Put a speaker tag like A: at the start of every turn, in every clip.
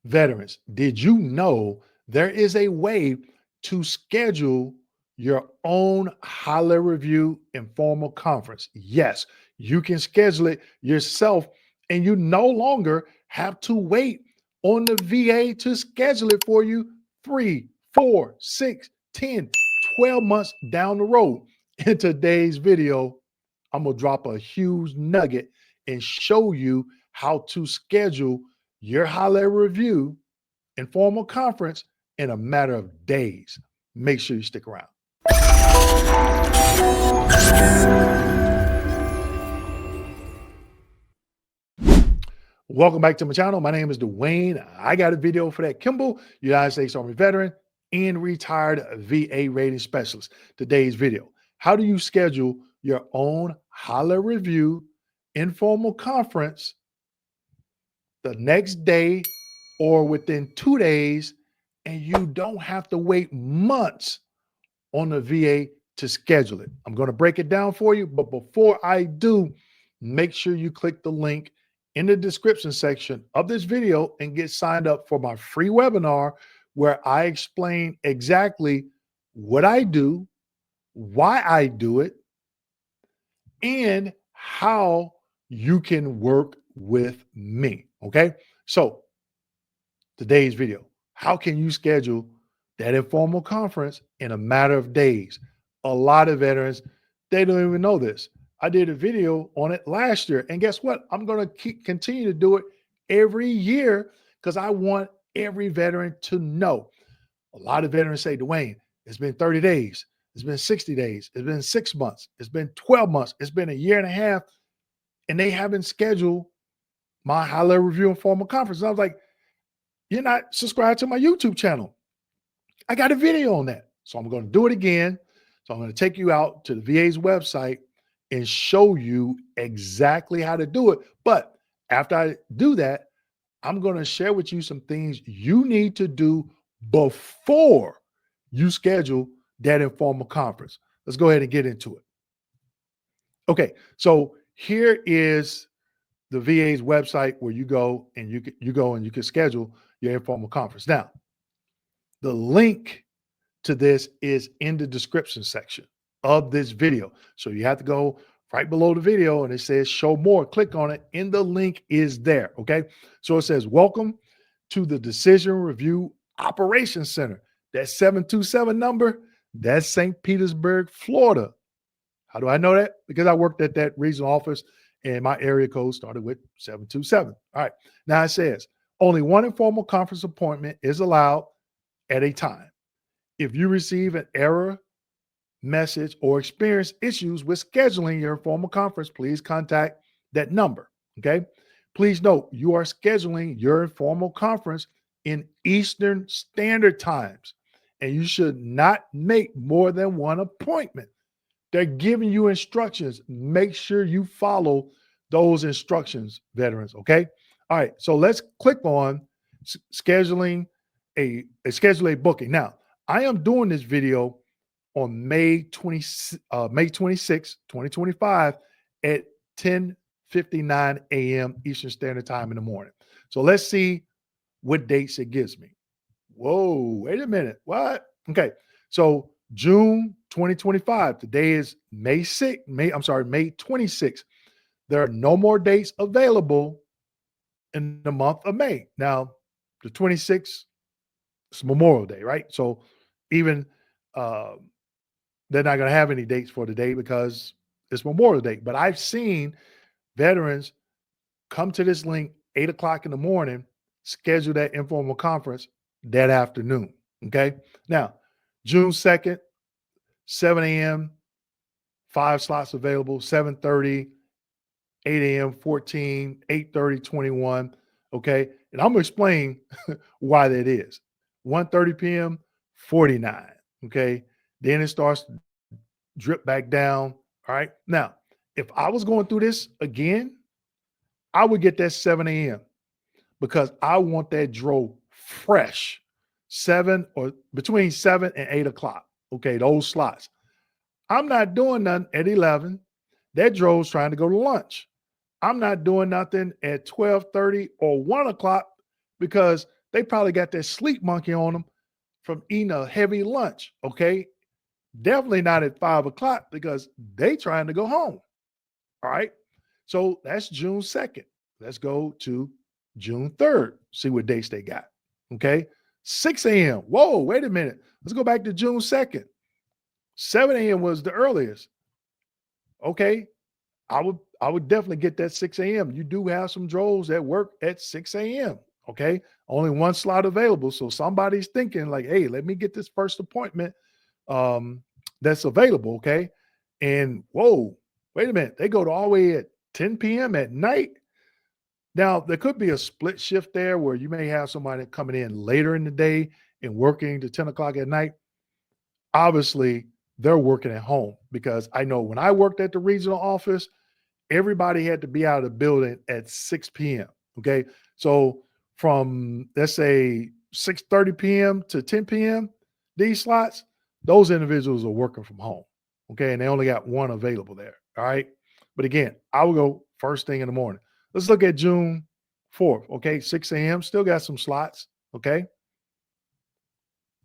A: Veterans, did you know there is a way to schedule your own holiday review informal conference? Yes, you can schedule it yourself and you no longer have to wait on the VA to schedule it for you 3, 4, 6, 10, 12 months down the road. In today's video, I'm going to drop a huge nugget and show you how to schedule your holiday review informal conference in a matter of days. Make sure you stick around. Welcome back to my channel. My name is Dwayne. I got a video for that Kimball, United States Army veteran and retired VA rating specialist. Today's video, how do you schedule your own holiday review informal conference the next day or within 2 days, and you don't have to wait months on the VA to schedule it? I'm going to break it down for you, but before I do, make sure you click the link in the description section of this video and get signed up for my free webinar where I explain exactly what I do, why I do it, and how you can work with me. Okay. So today's video, how can you schedule that informal conference in a matter of days? A lot of veterans, they don't even know this. I did a video on it last year, and guess what? I'm going to continue to do it every year because I want every veteran to know. A lot of veterans say, Dwayne, it's been 30 days, it's been 60 days, it's been 6 months, it's been 12 months, it's been a year and a half, and they haven't scheduled my holiday review informal conference. And I was like, you're not subscribed to my YouTube channel. I got a video on that. So I'm going to do it again. So I'm going to take you out to the VA's website and show you exactly how to do it. But after I do that, I'm going to share with you some things you need to do before you schedule that informal conference. Let's go ahead and get into it. Okay, so here is the VA's website where you go and you can schedule your informal conference. Now, the link to this is in the description section of this video. So you have to go right below the video and it says show more. Click on it and the link is there. Okay. So it says, welcome to the Decision Review Operations Center. That 727 number, that's St. Petersburg, Florida. How do I know that? Because I worked at that regional office and my area code started with 727. All right. Now it says only one informal conference appointment is allowed at a time. If you receive an error message or experience issues with scheduling your informal conference, please contact that number. Okay. Please note you are scheduling your informal conference in Eastern Standard Times, and you should not make more than one appointment. They're giving you instructions. Make sure you follow those instructions, veterans. Okay. All right. So let's click on scheduling a booking. Now, I am doing this video on May 26, 2025 at 10:59 a.m. Eastern Standard Time in the morning. So let's see what dates it gives me. Whoa, wait a minute. What? Okay. So June 2025. Today is May 26th. There are no more dates available in the month of May. Now, the 26th is Memorial Day, right? So even they're not going to have any dates for today because it's Memorial Day. But I've seen veterans come to this link 8 o'clock in the morning, schedule that informal conference that afternoon. Okay. Now, June 2nd, 7 a.m., 5 slots available, 7:30, 8 a.m., 14, 8:30, 21. Okay. And I'm going to explain why that is. 1:30 p.m., 49. Okay. Then it starts to drip back down. All right. Now, if I was going through this again, I would get that 7 a.m. because I want that dro fresh, 7 or between 7 and 8 o'clock. Okay. Those slots. I'm not doing nothing at 11. That dro's trying to go to lunch. I'm not doing nothing at 12:30 or 1 o'clock because They probably got that sleep monkey on them from eating a heavy lunch. Okay. Definitely not at 5 o'clock because they trying to go home. All right. So that's June 2nd. Let's go to June 3rd. See what dates they got. Okay. 6 a.m. Whoa, wait a minute. Let's go back to June 2nd. 7 a.m. was the earliest. Okay. I would definitely get that 6 a.m. You do have some droves that work at 6 a.m. Okay. Only one slot available. So somebody's thinking, like, hey, let me get this first appointment um, that's available. Okay. And whoa, wait a minute. They go to all the way at 10 p.m. at night. Now, there could be a split shift there where you may have somebody coming in later in the day and working to 10 o'clock at night. Obviously, they're working at home because I know when I worked at the regional office, everybody had to be out of the building at 6 p.m. Okay. So from, let's say, 6:30 p.m. to 10 p.m., these slots, those individuals are working from home. Okay. And they only got one available there. All right. But again, I will go first thing in the morning. Let's look at June 4th. Okay. 6 a.m. Still got some slots. Okay.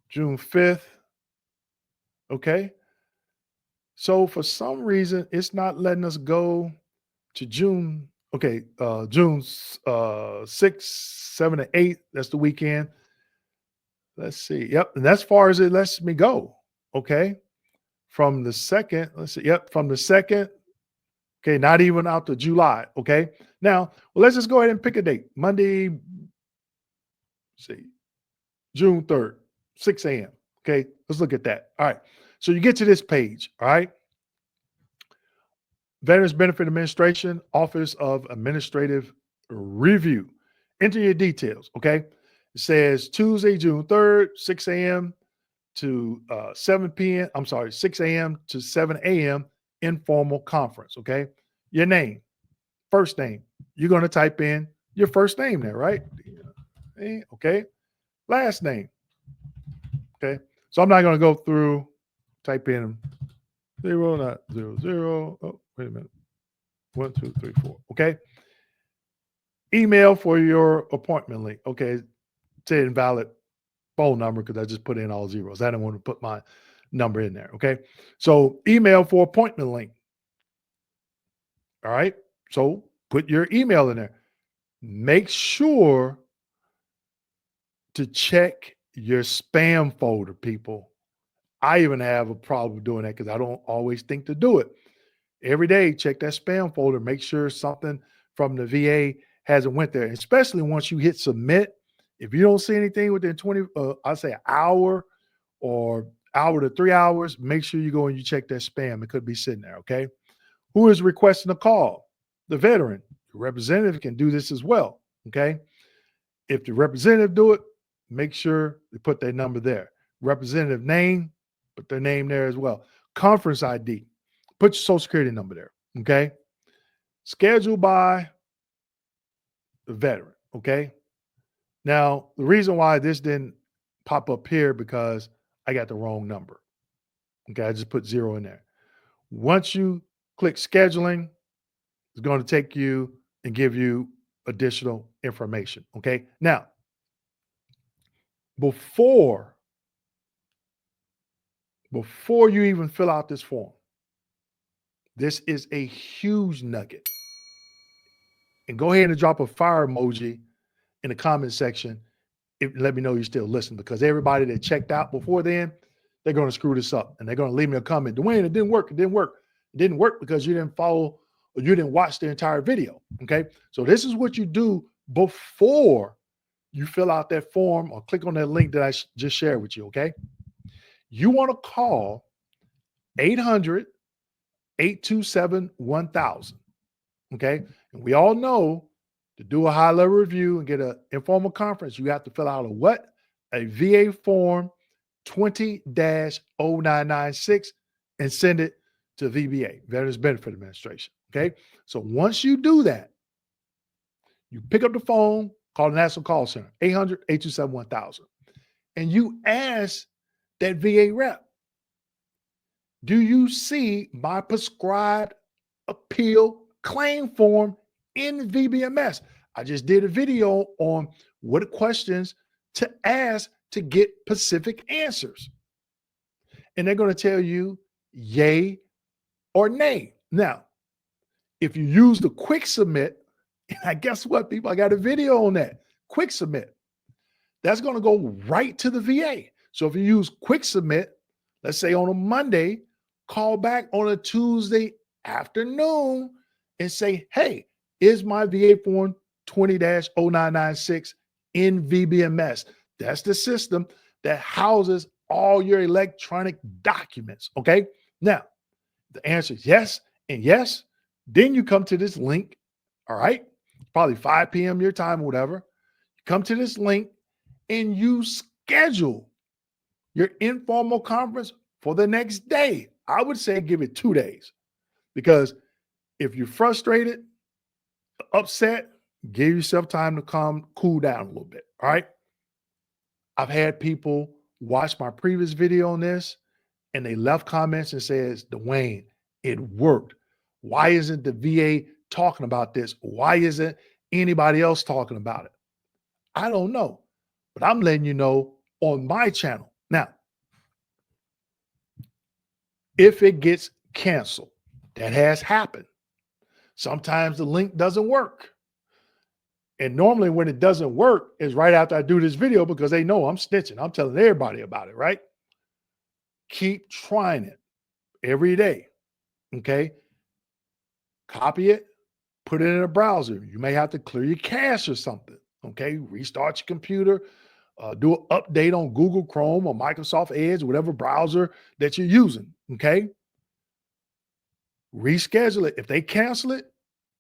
A: June 5th. Okay. So for some reason, it's not letting us go to June. Okay, June 6th, 7th, and 8th. That's the weekend. Let's see. Yep, and that's far as it lets me go. Okay, from the second. Let's see. Yep, from the second. Okay, not even out to July. Okay, now well, let's just go ahead and pick a date. Monday. See, June 3rd, 6 a.m. Okay, let's look at that. All right. So you get to this page. All right. Veterans Benefit Administration, Office of Administrative Review. Enter your details, okay? It says Tuesday, June 3rd, 6 a.m. to 7 p.m. I'm sorry, 6 a.m. to 7 a.m. informal conference, okay? Your name, first name. You're going to type in your first name there, right? Okay. Last name, okay? So I'm not going to go through, type in 0, not 00. Oh, wait a minute. 1, 2, 3, 4. Okay. Email for your appointment link. Okay. Say invalid phone number because I just put in all zeros. I didn't want to put my number in there. Okay. So email for appointment link. All right. So put your email in there. Make sure to check your spam folder, people. I even have a problem doing that because I don't always think to do it. Every day, check that spam folder. Make sure something from the VA hasn't went there, especially once you hit submit. If you don't see anything within 20, I'd say an hour or hour to 3 hours, make sure you go and you check that spam. It could be sitting there, okay? Who is requesting a call? The veteran. The representative can do this as well, okay? If the representative do it, make sure they put their number there. Representative name, put their name there as well. Conference ID, put your social security number there, okay? Scheduled by the veteran, okay? Now, the reason why this didn't pop up here because I got the wrong number, okay? I just put 0 in there. Once you click scheduling, it's going to take you and give you additional information, okay? Now, before you even fill out this form, this is a huge nugget. And go ahead and drop a fire emoji in the comment section. Let me know you're still listening because everybody that checked out before then, they're going to screw this up and they're going to leave me a comment. Dwayne, it didn't work. It didn't work. It didn't work because you didn't follow or you didn't watch the entire video. Okay. So this is what you do before you fill out that form or click on that link that I just shared with you. Okay. You want to call 800-827-1000. Okay. And we all know to do a high level review and get an informal conference, you have to fill out a what? A VA form 20-0996 and send it to VBA, Veterans Benefit Administration. Okay. So once you do that, you pick up the phone, call the National Call Center, 800-827-1000, and you ask that VA rep, do you see my prescribed appeal claim form in VBMS? I just did a video on what questions to ask to get specific answers. And they're going to tell you yay or nay. Now, if you use the quick submit, and guess what, people? I got a video on that. Quick submit. That's going to go right to the VA. So if you use quick submit, let's say on a Monday, call back on a Tuesday afternoon and say, hey, is my VA form 20-0996 in VBMS? That's the system that houses all your electronic documents. Okay. Now, the answer is yes and yes. Then you come to this link. All right. Probably 5 p.m. your time or whatever. You come to this link and you schedule your informal conference for the next day. I would say give it 2 days, because if you're frustrated, upset, give yourself time to cool down a little bit. All right. I've had people watch my previous video on this and they left comments and says, Dwayne, it worked. Why isn't the VA talking about this? Why isn't anybody else talking about it? I don't know, but I'm letting you know on my channel. Now, if it gets canceled, that has happened. Sometimes the link doesn't work. And normally when it doesn't work is right after I do this video, because they know I'm snitching. I'm telling everybody about it, right? Keep trying it every day, okay? Copy it, put it in a browser. You may have to clear your cache or something, okay? Restart your computer, do an update on Google Chrome or Microsoft Edge, whatever browser that you're using, okay? Reschedule it. If they cancel it,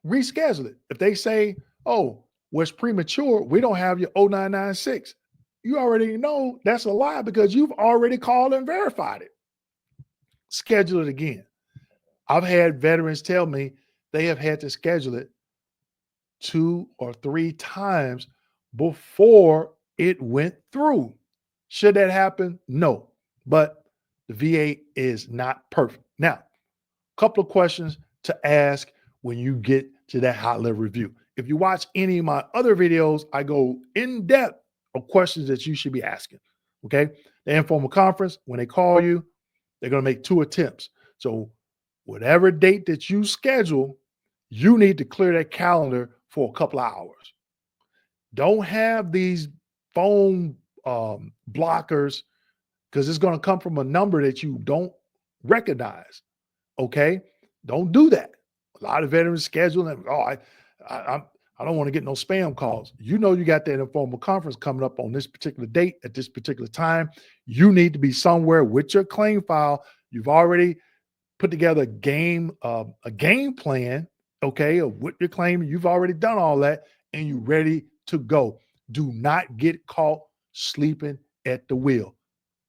A: reschedule it. If they say, oh, was premature, we don't have your 0996, you already know that's a lie, because you've already called and verified it. Schedule it again. I've had veterans tell me they have had to schedule it 2 or 3 times before it went through. Should that happen? No, but the VA is not perfect. Now, a couple of questions to ask when you get to that high level review. If you watch any of my other videos, I go in depth of questions that you should be asking. Okay. The informal conference, when they call you, they're going to make 2 attempts. So whatever date that you schedule, you need to clear that calendar for a couple of hours. Don't have these phone blockers, because it's going to come from a number that you don't recognize. Okay. Don't do that. A lot of veterans schedule them. Oh, I don't want to get no spam calls. You know, you got that informal conference coming up on this particular date at this particular time. You need to be somewhere with your claim file. You've already put together a game plan, okay, of what you're claiming. You've already done all that and you're ready to go. Do not get caught sleeping at the wheel.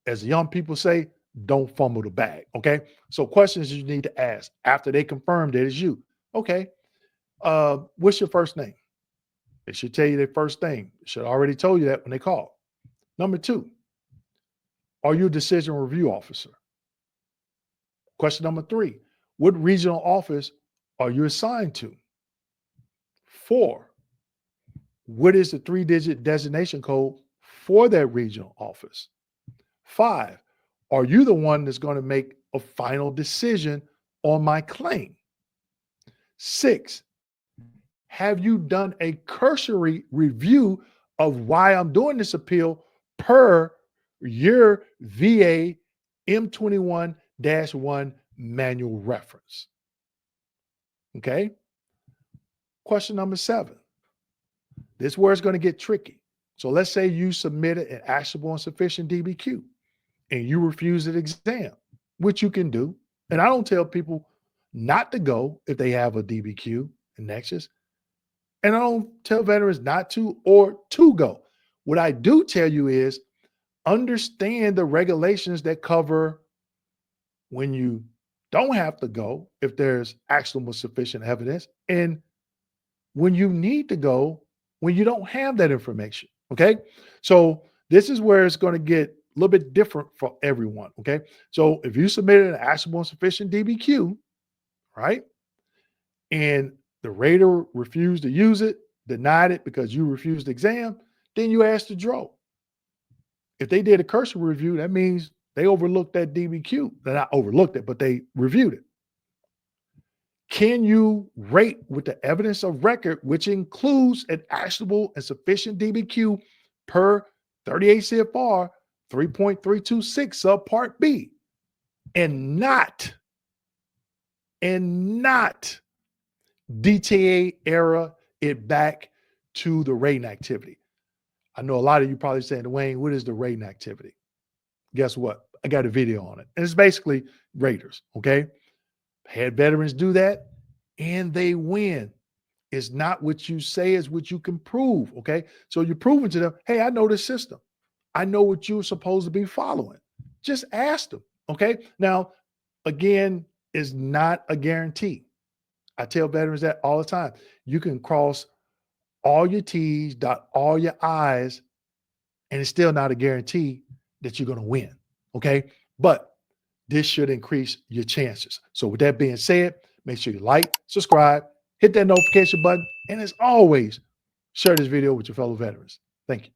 A: As the young people say, don't fumble the bag. Okay. So questions you need to ask after they confirm that it's you. Okay. What's your first name? They should tell you their first name. Should already told you that when they call. Number 2, are you a decision review officer? Question number 3, what regional office are you assigned to? 4, what is the 3-digit designation code for that regional office? 5, are you the one that's going to make a final decision on my claim? 6, have you done a cursory review of why I'm doing this appeal per your VA M21-1 manual reference? Okay. Question number 7. This is where it's going to get tricky. So let's say you submitted an actionable and sufficient DBQ and you refuse an exam, which you can do. And I don't tell people not to go if they have a DBQ in Nexus. And I don't tell veterans not to or to go. What I do tell you is understand the regulations that cover when you don't have to go if there's actionable sufficient evidence, and when you need to go when you don't have that information. Okay. So this is where it's going to get a little bit different for everyone. Okay. So if you submitted an actionable and sufficient DBQ, right, and the rater refused to use it, denied it because you refused the exam, then you ask to draw. If they did a cursory review, that means they overlooked that DBQ. They not overlooked it, but they reviewed it. Can you rate with the evidence of record, which includes an actionable and sufficient DBQ per 38 CFR 3.326 subpart B, and not DTA error it back to the rating activity? I know a lot of you probably saying, Dwayne, what is the rating activity? Guess what? I got a video on it. And it's basically raters, okay? Had veterans do that and they win. It's not what you say, it's what you can prove, okay? So you're proving to them, hey, I know this system. I know what you're supposed to be following. Just ask them, okay? Now, again, it's not a guarantee. I tell veterans that all the time. You can cross all your T's, dot all your I's, and it's still not a guarantee that you're going to win, okay? But this should increase your chances. So with that being said, make sure you like, subscribe, hit that notification button, and as always, share this video with your fellow veterans. Thank you.